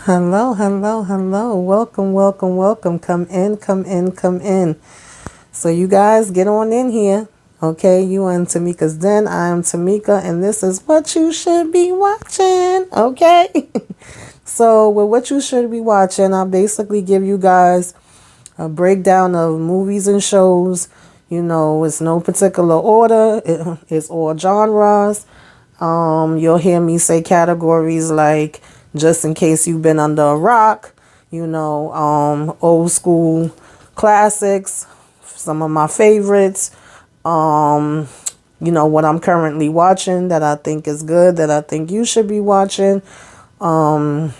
Hello, hello, hello. Welcome, welcome, welcome. Come in, come in, come in. So you guys get on in here. Okay, you are in Tamika's Den. I am Tamika, and this is what you should be watching. Okay. So with what you should be watching, I'll basically give you guys a breakdown of movies and shows. It's no particular order. It's all genres. You'll hear me say categories like just in case you've been under a rock, old school classics, some of my favorites, um, what I'm currently watching that I think is good, that I think you should be watching, um,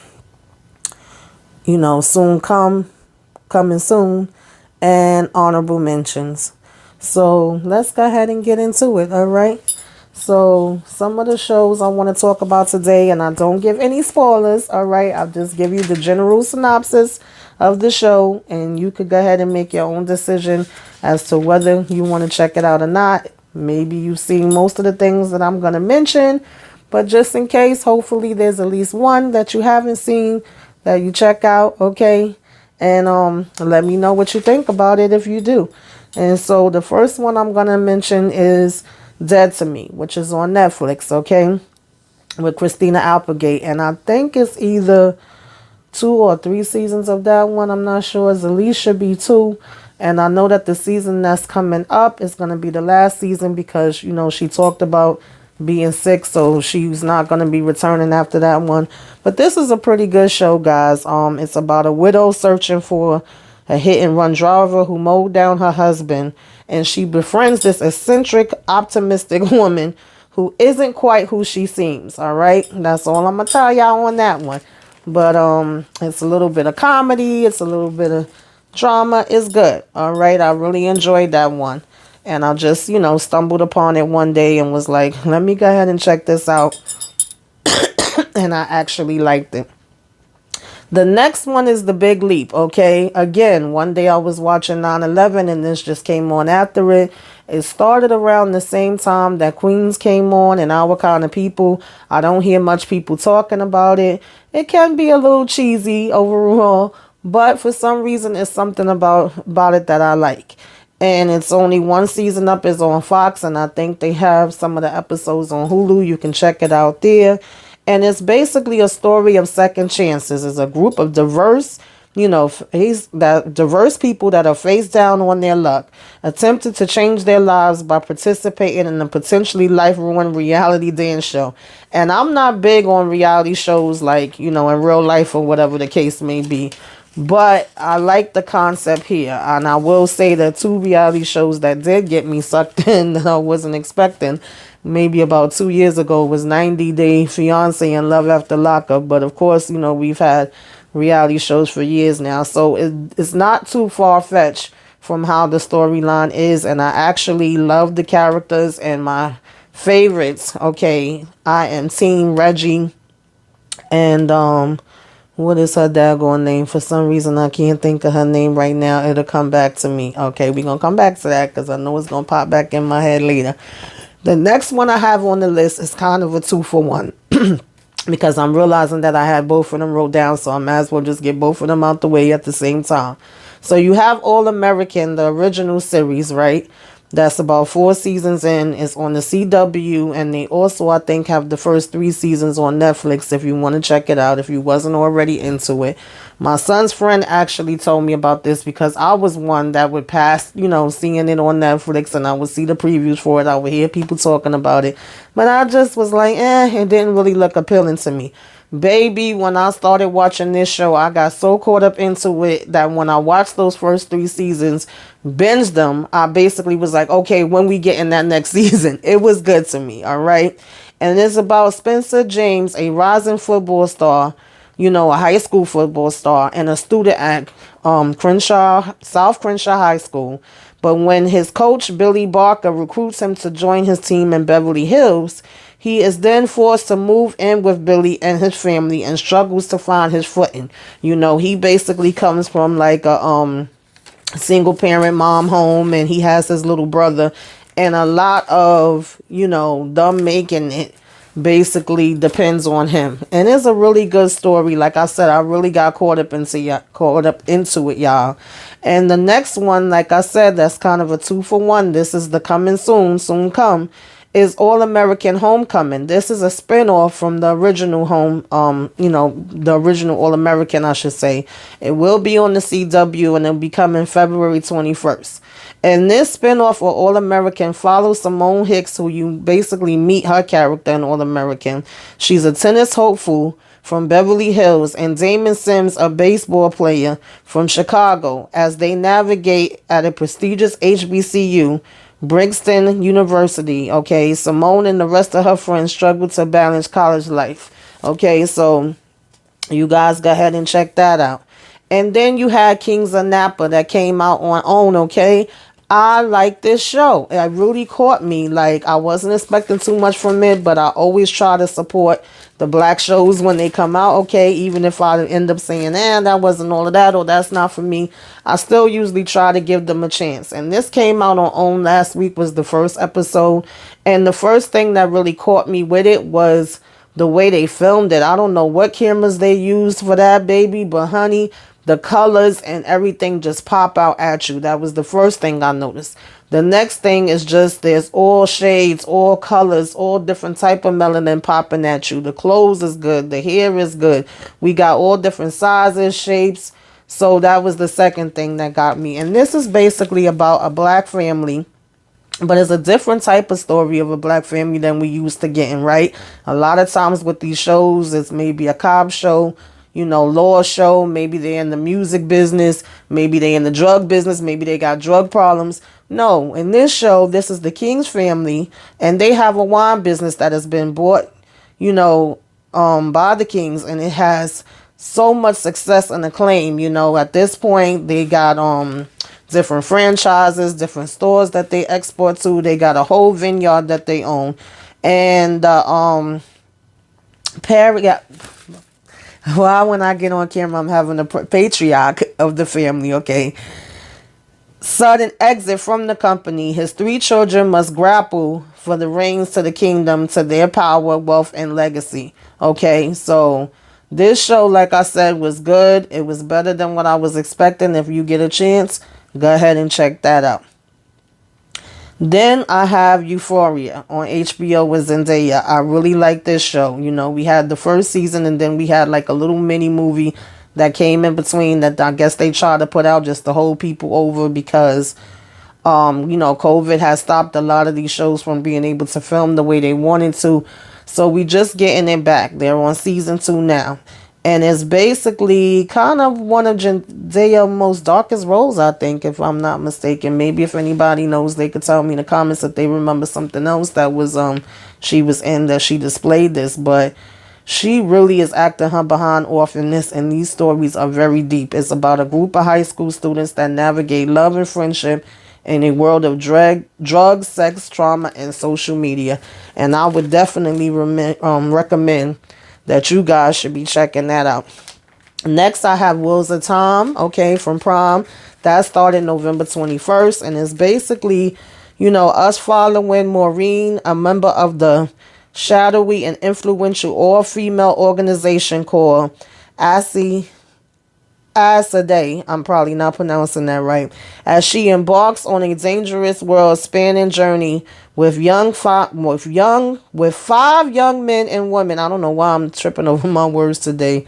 soon coming soon, and honorable mentions. So let's go ahead and get into it, all right? So some of the shows I want to talk about today, and I don't give any spoilers, all right? I'll just give you the general synopsis of the show, and you could go ahead and make your own decision as to whether you want to check it out or not. Maybe you've seen most of the things that I'm going to mention, but just in case, hopefully there's at least one that you haven't seen that you check out, okay? And let me know what you think about it if you do. And so the first one I'm going to mention is Dead to Me, which is on Netflix, okay, with Christina Applegate. And I think it's either 2 or 3 seasons of that one. I'm not sure. At least should be 2. And I know that the season that's coming up is going to be the last season because, she talked about being sick, so she's not going to be returning after that one. But this is a pretty good show, guys. It's about a widow searching for a hit and run driver who mowed down her husband, and she befriends this eccentric, optimistic woman who isn't quite who she seems. All right, that's all I'm gonna tell y'all on that one. But it's a little bit of comedy, it's a little bit of drama. It's good. All right, I really enjoyed that one, and I just stumbled upon it one day and was like, let me go ahead and check this out, and I actually liked it. The next one is The Big Leap, okay? Again, one day I was watching 9/11 and this just came on after it. It started around the same time that Queens came on and Our Kind of People. I don't hear much people talking about it. It can be a little cheesy overall, but for some reason it's something about it that I like. And it's only one season up, is on Fox, and I think they have some of the episodes on Hulu. You can check it out there. And it's basically a story of second chances. It's a group of diverse, diverse people that are face down on their luck, attempted to change their lives by participating in a potentially life-ruining reality dance show. And I'm not big on reality shows like, in real life or whatever the case may be. But I like the concept here. And I will say that 2 reality shows that did get me sucked in that I wasn't expecting maybe about 2 years ago was 90 Day Fiance and Love After Lockup. But of course, we've had reality shows for years now. So it's not too far-fetched from how the storyline is. And I actually love the characters and my favorites. Okay, I am Team Reggie and what is her daggone name? For some reason, I can't think of her name right now. It'll come back to me. Okay, we're going to come back to that because I know it's going to pop back in my head later. The next one I have on the list is kind of a 2-for-1 because I'm realizing that I had both of them wrote down, so I might as well just get both of them out the way at the same time. So you have All American, the original series, right? That's about 4 seasons in. It's on the CW, and they also, I think, have the first 3 seasons on Netflix if you want to check it out, if you wasn't already into it. My son's friend actually told me about this because I was one that would pass, seeing it on Netflix, and I would see the previews for it. I would hear people talking about it, but I just was like, it didn't really look appealing to me. Baby, when I started watching this show, I got so caught up into it that when I watched those first 3 seasons, binged them, I basically was like, okay, when we get in that next season? It was good to me, all right? And it's about Spencer James, a rising football star, a high school football star, and a student at South Crenshaw High School. But when his coach, Billy Barker, recruits him to join his team in Beverly Hills, he is then forced to move in with Billy and his family and struggles to find his footing. He basically comes from like a single parent mom home, and he has his little brother, and a lot of them making it basically depends on him. And it's a really good story. Like I said, I really got caught up into it, y'all. And the next one, like I said, that's kind of a 2-for-1. This is the coming soon come, is All American Homecoming. This is a spinoff from the original the original All American, I should say. It will be on the CW and it'll be coming February 21st. And this spinoff of All American follows Simone Hicks, who you basically meet her character in All American. She's a tennis hopeful from Beverly Hills, and Damon Sims, a baseball player from Chicago, as they navigate at a prestigious HBCU, Bridgeton University. Okay, Simone and the rest of her friends struggle to balance college life. Okay, so you guys go ahead and check that out. And then you had Kings of Napa that came out on OWN. Okay, I like this show. It really caught me. Like, I wasn't expecting too much from it, but I always try to support the black shows when they come out. Okay, even if I end up saying, that wasn't all of that, or that's not for me, I still usually try to give them a chance. And this came out on OWN last week, was the first episode. And the first thing that really caught me with it was the way they filmed it. I don't know what cameras they used for that, baby, but honey, the colors and everything just pop out at you. That was the first thing I noticed. The next thing is just there's all shades, all colors, all different type of melanin popping at you. The clothes is good. The hair is good. We got all different sizes, shapes. So that was the second thing that got me. And this is basically about a black family, but it's a different type of story of a black family than we used to getting, right? A lot of times with these shows, it's maybe a cop show, law show. Maybe they're in the music business. Maybe they're in the drug business. Maybe they got drug problems. No, in this show, this is the King's family, and they have a wine business that has been bought, by the Kings, and it has so much success and acclaim. At this point, they got different franchises, different stores that they export to. They got a whole vineyard that they own, and when I get on camera, I'm having a patriarch of the family, okay? Sudden exit from the company. His 3 children must grapple for the reins to the kingdom, to their power, wealth, and legacy. Okay, so this show, like I said, was good. It was better than what I was expecting. If you get a chance, go ahead and check that out. Then I have Euphoria on HBO with Zendaya. I really like this show. We had the first season, and then we had like a little mini movie that came in between that I guess they tried to put out just to hold people over because, COVID has stopped a lot of these shows from being able to film the way they wanted to. So we just getting it back. They're on season 2 now. And it's basically kind of one of Zendaya's most darkest roles, I think, if I'm not mistaken. Maybe if anybody knows, they could tell me in the comments if they remember something else that was she was in that she displayed this. But she really is acting her behind off in this, and these stories are very deep. It's about a group of high school students that navigate love and friendship in a world of drugs, sex, trauma, and social media. And I would definitely recommend that you guys should be checking that out. Next, I have Wheels of Time, okay, from Prime. That started November 21st, and it's basically, us following Maureen, a member of the shadowy and influential all-female organization called Asadeh. I'm probably not pronouncing that right. As she embarks on a dangerous world-spanning journey with five young men and women. I don't know why I'm tripping over my words today.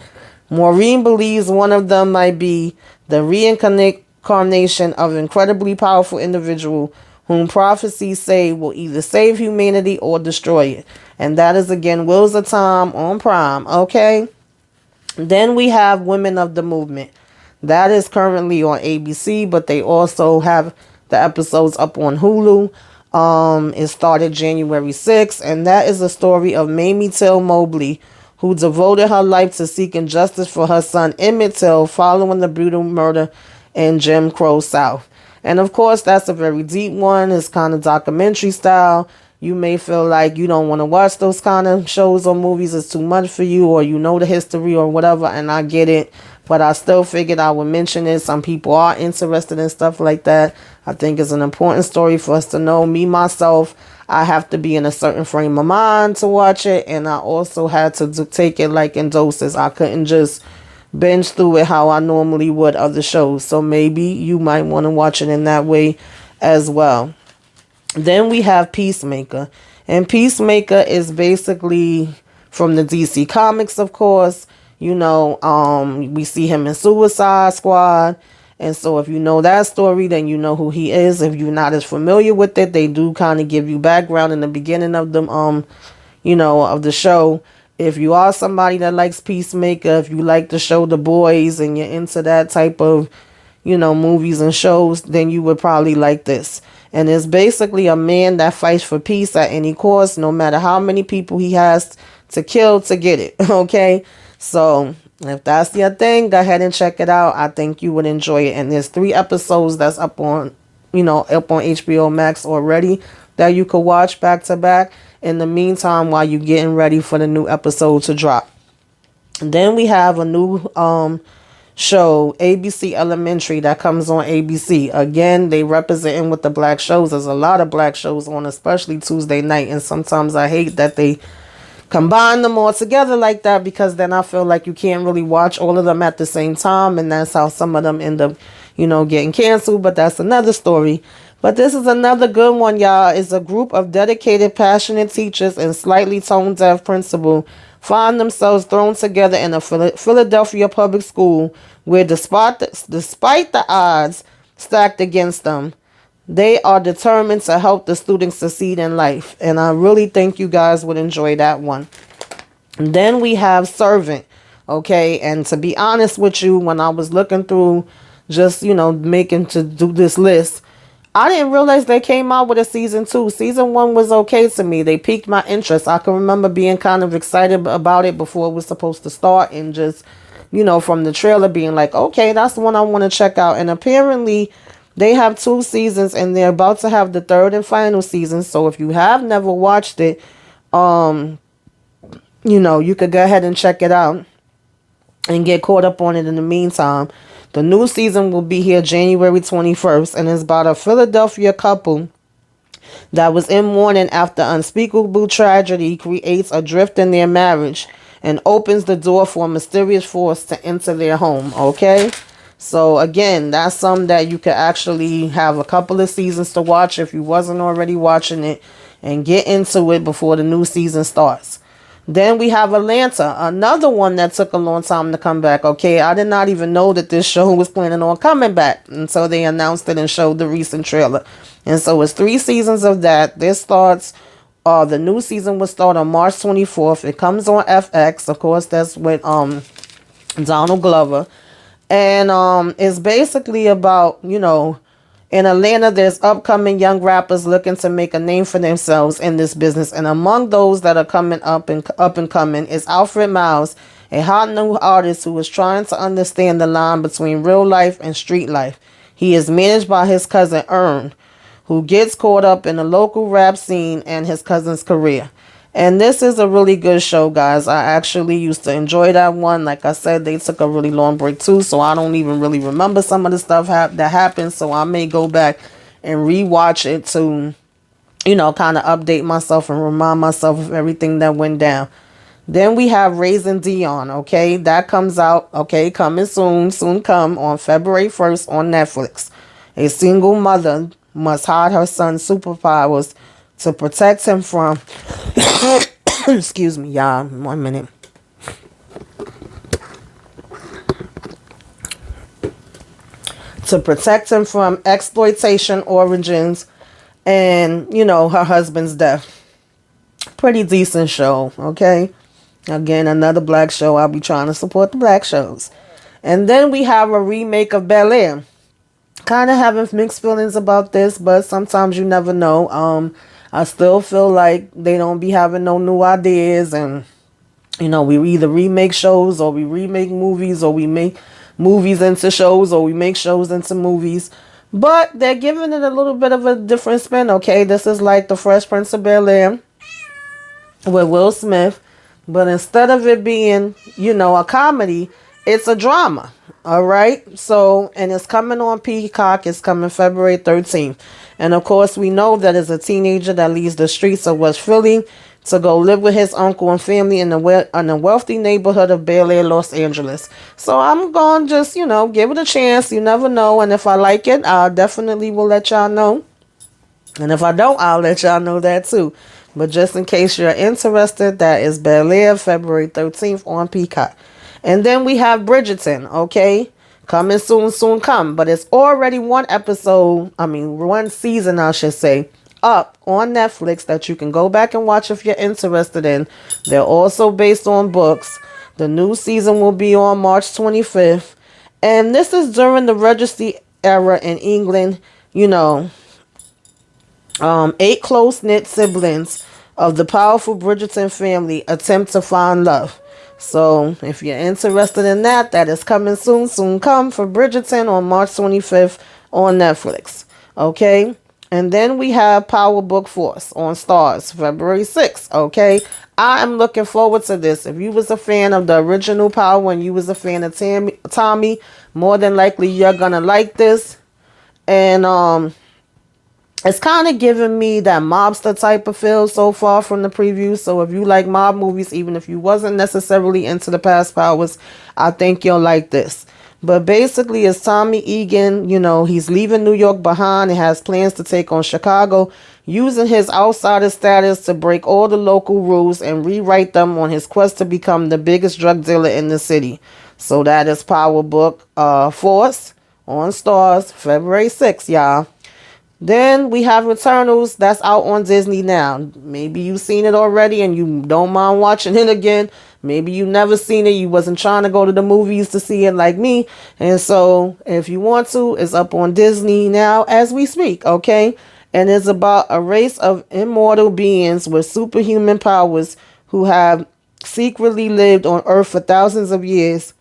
Maureen believes one of them might be the reincarnation of an incredibly powerful individual whom prophecies say will either save humanity or destroy it. And that is, again, Wheels of Time on Prime, okay? Then we have Women of the Movement. That is currently on ABC, but they also have the episodes up on Hulu. It started January 6th, and that is the story of Mamie Till Mobley, who devoted her life to seeking justice for her son Emmett Till following the brutal murder in Jim Crow South. And of course, that's a very deep one. It's kind of documentary style. You may feel like you don't want to watch those kind of shows or movies. It's too much for you, or the history or whatever, and I get it. But I still figured I would mention it. Some people are interested in stuff like that. I think it's an important story for us to know. Me, myself, I have to be in a certain frame of mind to watch it, and I also had to take it like in doses. I couldn't just binge through it how I normally would other shows. So maybe you might want to watch it in that way as well. Then we have Peacemaker. And Peacemaker is basically from the DC Comics, of course. We see him in Suicide Squad. And so if you know that story, then you know who he is. If you're not as familiar with it, they do kind of give you background in the beginning of the of the show. If you are somebody that likes Peacemaker, if you like the show The Boys and you're into that type of, movies and shows, then you would probably like this. And it's basically a man that fights for peace at any cost, no matter how many people he has to kill to get it. Okay? So if that's your thing, go ahead and check it out. I think you would enjoy it. And there's 3 episodes that's up on HBO Max already that you could watch back to back in the meantime while you're getting ready for the new episode to drop. And then we have a new show, Abbott Elementary, that comes on ABC. Again, they representing with the black shows. There's a lot of black shows on, especially Tuesday night, and sometimes I hate that they combine them all together like that, because then I feel like you can't really watch all of them at the same time, and that's how some of them end up getting canceled, but that's another story. But this is another good one, y'all. It's a group of dedicated, passionate teachers and slightly tone-deaf principal find themselves thrown together in a Philadelphia public school where despite the odds stacked against them, they are determined to help the students succeed in life. And I really think you guys would enjoy that one. And then we have Servant. Okay, and to be honest with you, when I was looking through just, making to do this list, I didn't realize they came out with a season 2. Season 1 was okay to me. They piqued my interest. I can remember being kind of excited about it before it was supposed to start, and just, from the trailer being like, okay, that's the one I want to check out. And apparently they have 2 seasons, and they're about to have the 3rd and final season. So if you have never watched it, you could go ahead and check it out and get caught up on it in the meantime. The new season will be here January 21st, and it's about a Philadelphia couple that was in mourning after unspeakable tragedy creates a drift in their marriage and opens the door for a mysterious force to enter their home. Okay? So again, that's something that you could actually have a couple of seasons to watch if you wasn't already watching it, and get into it before the new season starts. Then we have Atlanta, another one that took a long time to come back. Okay, I did not even know that this show was planning on coming back until they announced it and showed the recent trailer. And so it's 3 seasons of that. This starts, the new season will start on March 24th. It comes on FX. Of course, that's with Donald Glover. And it's basically about, in Atlanta, there's upcoming young rappers looking to make a name for themselves in this business. And among those that are coming up and coming is Alfred Miles, a hot new artist who is trying to understand the line between real life and street life. He is managed by his cousin Earn, who gets caught up in the local rap scene and his cousin's career. And this is a really good show, guys. I actually used to enjoy that one. Like I said, they took a really long break too, so I don't even really remember some of the stuff that happened. So I may go back and rewatch it to, kind of update myself and remind myself of everything that went down. Then we have Raising Dion, okay? That comes out, okay, coming soon come on February 1st on Netflix. A single mother must hide her son's superpowers to protect him from excuse me, y'all, 1 minute. To protect him from exploitation origins and, her husband's death. Pretty decent show, okay? Again, another black show. I'll be trying to support the black shows. And then we have a remake of Bel Air. Kind of having mixed feelings about this, but sometimes you never know. I still feel like they don't be having no new ideas, and we either remake shows, or we remake movies, or we make movies into shows, or we make shows into movies. But they're giving it a little bit of a different spin, okay? This is like the Fresh Prince of Bel Air with Will Smith, but instead of it being, a comedy, it's a drama. All right. So, and it's coming on Peacock. It's coming February 13th. And of course, we know that as a teenager that leaves the streets of West Philly to go live with his uncle and family in the wealthy neighborhood of Bel Air, Los Angeles. So I'm going to just, give it a chance. You never know. And if I like it, I definitely will let y'all know. And if I don't, I'll let y'all know that too. But just in case you're interested, that is Bel Air, February 13th on Peacock. And then we have Bridgeton, okay? Coming soon, soon come. But it's already one season, I should say, up on Netflix that you can go back and watch if you're interested in. They're also based on books. The new season will be on March 25th. And this is during the Regency era in England, 8 close-knit siblings of the powerful Bridgeton family attempt to find love. So if you're interested in that, that is coming soon, soon come for Bridgeton on March 25th on Netflix. Okay? And then we have Power Book Force on Starz, February 6th. Okay? I am looking forward to this. If you was a fan of the original Power and you was a fan of Tommy, more than likely you're going to like this. And, it's kind of giving me that mobster type of feel so far from the preview. So if you like mob movies, even if you wasn't necessarily into the past Powers, I think you'll like this. But basically, it's Tommy Egan. He's leaving New York behind and has plans to take on Chicago, using his outsider status to break all the local rules and rewrite them on his quest to become the biggest drug dealer in the city. So that is Power Book Force on Starz, February 6th, y'all. Then we have Returnals. That's out on Disney now. Maybe you've seen it already and you don't mind watching it again. Maybe you never seen it. You wasn't trying to go to the movies to see it like me. And so if you want to, it's up on Disney now as we speak, okay? And it's about a race of immortal beings with superhuman powers who have secretly lived on Earth for thousands of years.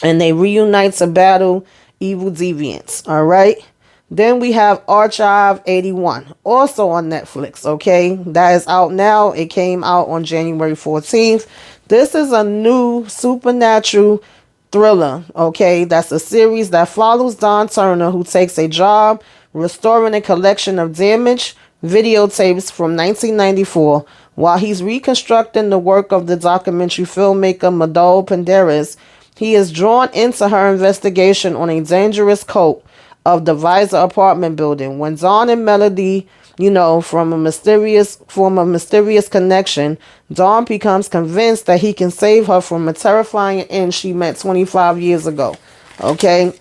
And they reunite to battle evil deviants, all right? Then we have Archive 81, also on Netflix, okay? That is out now. It came out on January 14th. This is a new supernatural thriller, okay? That's a series that follows Don Turner, who takes a job restoring a collection of damaged videotapes from 1994 while he's reconstructing the work of the documentary filmmaker Madol Penderes. He is drawn into her investigation on a dangerous cult of the Visor apartment building. When Dawn and Melody, form a mysterious connection, Dawn becomes convinced that he can save her from a terrifying end she met 25 years ago. Okay?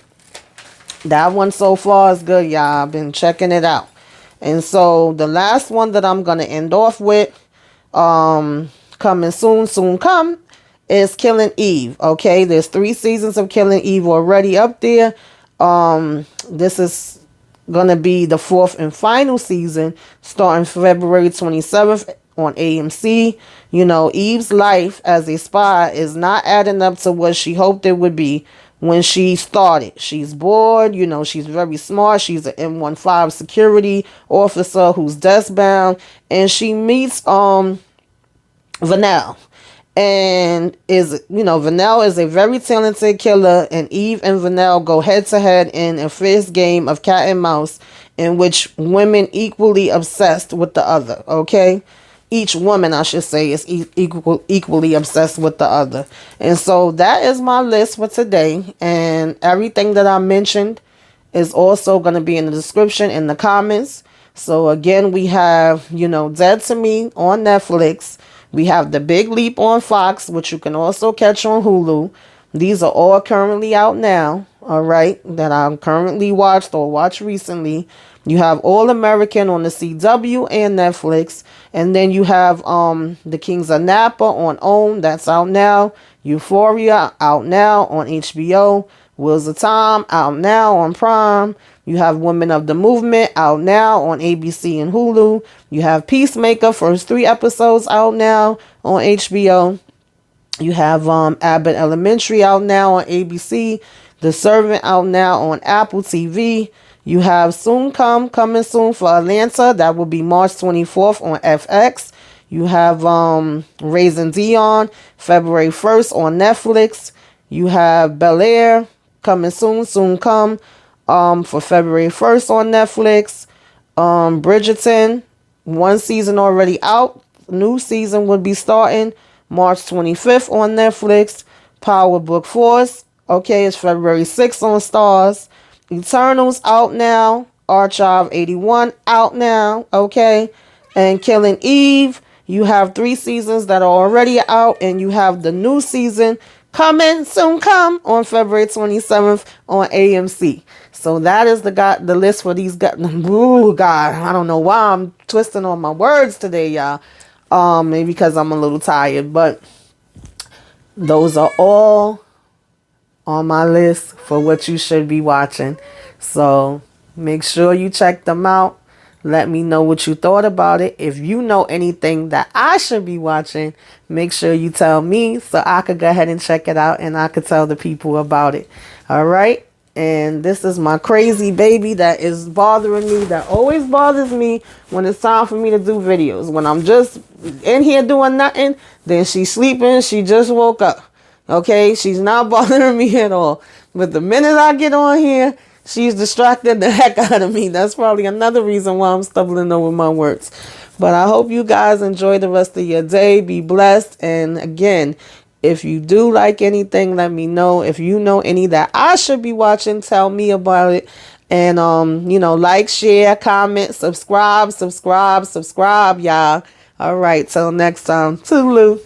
That one so far is good, y'all. I've been checking it out. And so the last one that I'm going to end off with, coming soon, soon come, is Killing Eve. Okay? There's 3 seasons of Killing Eve already up there. This is gonna be the 4th and final season, starting February 27th on AMC. Eve's life as a spy is not adding up to what she hoped it would be when she started. She's bored, she's very smart. She's an M15 security officer who's desk-bound, and she meets Vanell. And Vanell is a very talented killer, and Eve and Vanell go head to head in a fierce game of cat and mouse in which women equally obsessed with the other, okay? Each woman, I should say, is equally obsessed with the other. And so that is my list for today, and everything that I mentioned is also going to be in the description in the comments. So again, we have, Dead to Me on Netflix. We have The Big Leap on Fox, which you can also catch on Hulu. These are all currently out now, all right, that I'm currently watched or watched recently. You have All American on the CW and Netflix. And then you have The Kings of Napa on OWN, that's out now. Euphoria, out now on HBO. Wheels of Time, out now on Prime. You have Women of the Movement, out now on ABC and Hulu. You have Peacemaker, first 3 episodes, out now on HBO. You have Abbott Elementary, out now on ABC. The Servant, out now on Apple TV. You have Coming Soon for Atlanta. That will be March 24th on FX. You have Raising Dion, February 1st on Netflix. You have Bel Air, coming soon, soon come. For February 1st on Netflix. Bridgeton, one season already out. New season would be starting March 25th on Netflix. Power Book Force, okay, it's February 6th on Starz. Eternals out now. Archive 81 out now, okay. And Killing Eve, you have 3 seasons that are already out, and you have the new season coming soon come on February 27th on AMC. So that is the list for these guys. Ooh, God, I don't know why I'm twisting on my words today, y'all. Maybe because I'm a little tired, but those are all on my list for what you should be watching. So make sure you check them out. Let me know what you thought about it. If you know anything that I should be watching, make sure you tell me so I could go ahead and check it out and I could tell the people about it. All right. And this is my crazy baby that is bothering me, that always bothers me when it's time for me to do videos. When I'm just in here doing nothing, then she's sleeping. She just woke up. Okay, she's not bothering me at all. But the minute I get on here, she's distracted the heck out of me. That's probably another reason why I'm stumbling over my words. But I hope you guys enjoy the rest of your day. Be blessed. And again, if you do like anything, let me know. If you know any that I should be watching, tell me about it. And, like, share, comment, subscribe, y'all. All right, till next time. Toodaloo.